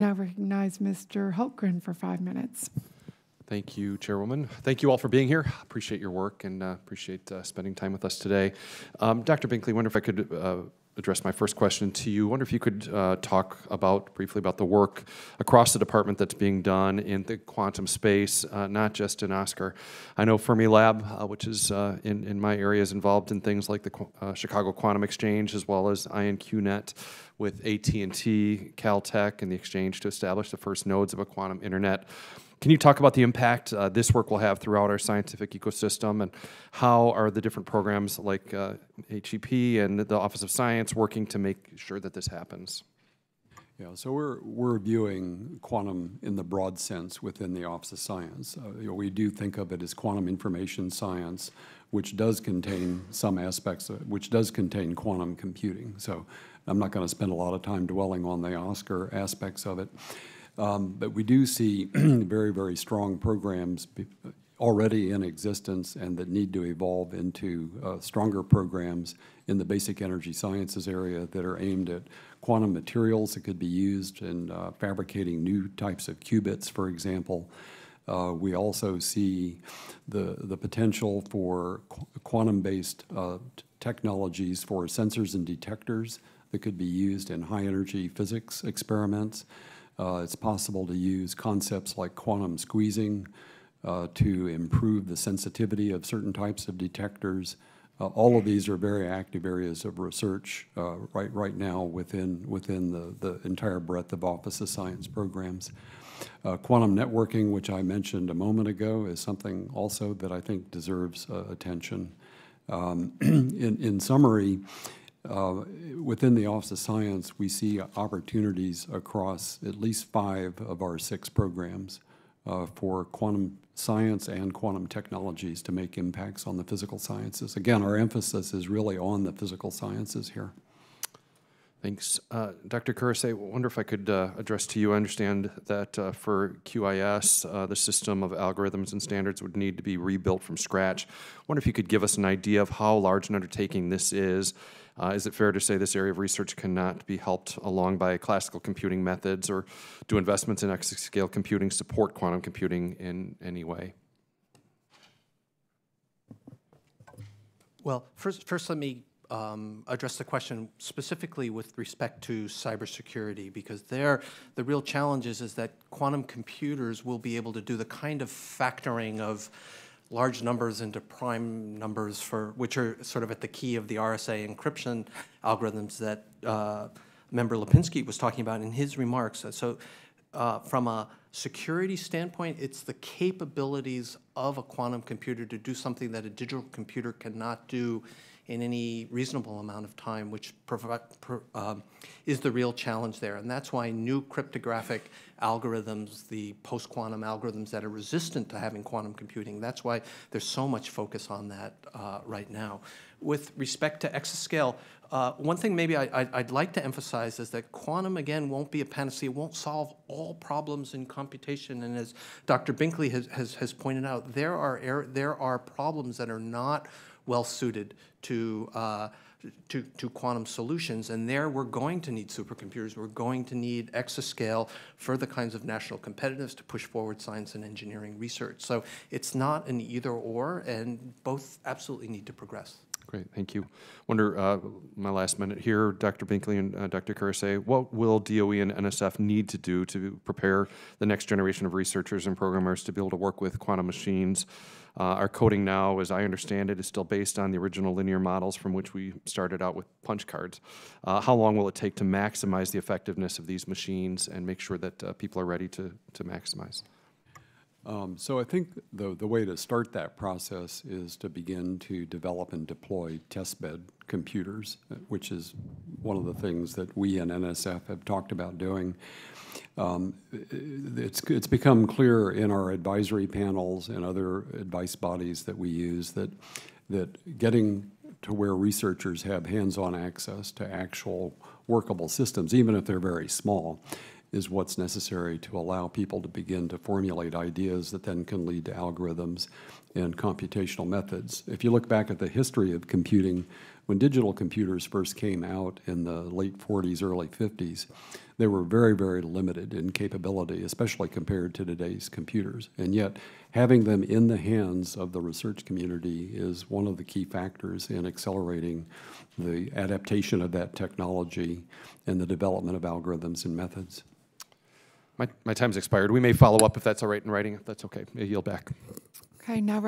Now recognize Mr. Hultgren for 5 minutes. Thank you, Chairwoman. Thank you all for being here. Appreciate your work and appreciate spending time with us today. Dr. Binkley, wonder if I could address my first question to you. Wonder if you could talk briefly about the work across the department that's being done in the quantum space, not just in Oscar. I know Fermilab, which is in my area, is involved in things like the Chicago Quantum Exchange, as well as IonQ Net with AT&T, Caltech, and the exchange to establish the first nodes of a quantum internet. Can you talk about the impact this work will have throughout our scientific ecosystem, and how are the different programs like HEP and the Office of Science working to make sure that this happens? Yeah, so we're viewing quantum in the broad sense within the Office of Science. We do think of it as quantum information science, which does contain some aspects, which does contain quantum computing. So I'm not going to spend a lot of time dwelling on the Oscar aspects of it. But we do see very, very strong programs already in existence and that need to evolve into stronger programs in the basic energy sciences area that are aimed at quantum materials that could be used in fabricating new types of qubits, for example. We also see the potential for quantum-based technologies for sensors and detectors that could be used in high-energy physics experiments. It's possible to use concepts like quantum squeezing to improve the sensitivity of certain types of detectors. All of these are very active areas of research right now within the entire breadth of Office of Science programs. Quantum networking, which I mentioned a moment ago, is something also that I think deserves attention. In summary, within the Office of Science, we see opportunities across at least 5 of our 6 programs for quantum science and quantum technologies to make impacts on the physical sciences. Again, our emphasis is really on the physical sciences here. Thanks. Dr. Kurose, I wonder if I could address to you. I understand that for QIS, the system of algorithms and standards would need to be rebuilt from scratch. I wonder if you could give us an idea of how large an undertaking this is. Is it fair to say this area of research cannot be helped along by classical computing methods, or do investments in exascale computing support quantum computing in any way? Well, first let me address the question specifically with respect to cybersecurity, because there the real challenge is that quantum computers will be able to do the kind of factoring of large numbers into prime numbers, which are sort of at the key of the RSA encryption algorithms that Member Lipinski was talking about in his remarks. So from a security standpoint, it's the capabilities of a quantum computer to do something that a digital computer cannot do in any reasonable amount of time, which is the real challenge there. And that's why new cryptographic algorithms, the post-quantum algorithms that are resistant to having quantum computing, that's why there's so much focus on that right now. With respect to exascale, one thing maybe I'd like to emphasize is that quantum, again, won't be a panacea, won't solve all problems in computation. And as Dr. Binkley has pointed out, there are problems that are not well suited to quantum solutions, and there we're going to need supercomputers. We're going to need exascale for the kinds of national competitiveness to push forward science and engineering research. So it's not an either-or, and both absolutely need to progress. Great, thank you. Wonder, my last minute here, Dr. Binkley and Dr. Kurose, what will DOE and NSF need to do to prepare the next generation of researchers and programmers to be able to work with quantum machines? Our coding now, as I understand it, is still based on the original linear models from which we started out with punch cards. How long will it take to maximize the effectiveness of these machines and make sure that people are ready to maximize? So I think the way to start that process is to begin to develop and deploy testbed computers, which is one of the things that we and NSF have talked about doing. It's become clear in our advisory panels and other advice bodies that we use that getting to where researchers have hands-on access to actual workable systems, even if they're very small, is what's necessary to allow people to begin to formulate ideas that then can lead to algorithms and computational methods. If you look back at the history of computing, when digital computers first came out in the late 40s, early 50s, they were very, very limited in capability, especially compared to today's computers. And yet, having them in the hands of the research community is one of the key factors in accelerating the adaptation of that technology and the development of algorithms and methods. My time's expired. We may follow up if that's all right in writing, if that's okay. I yield back. Okay, now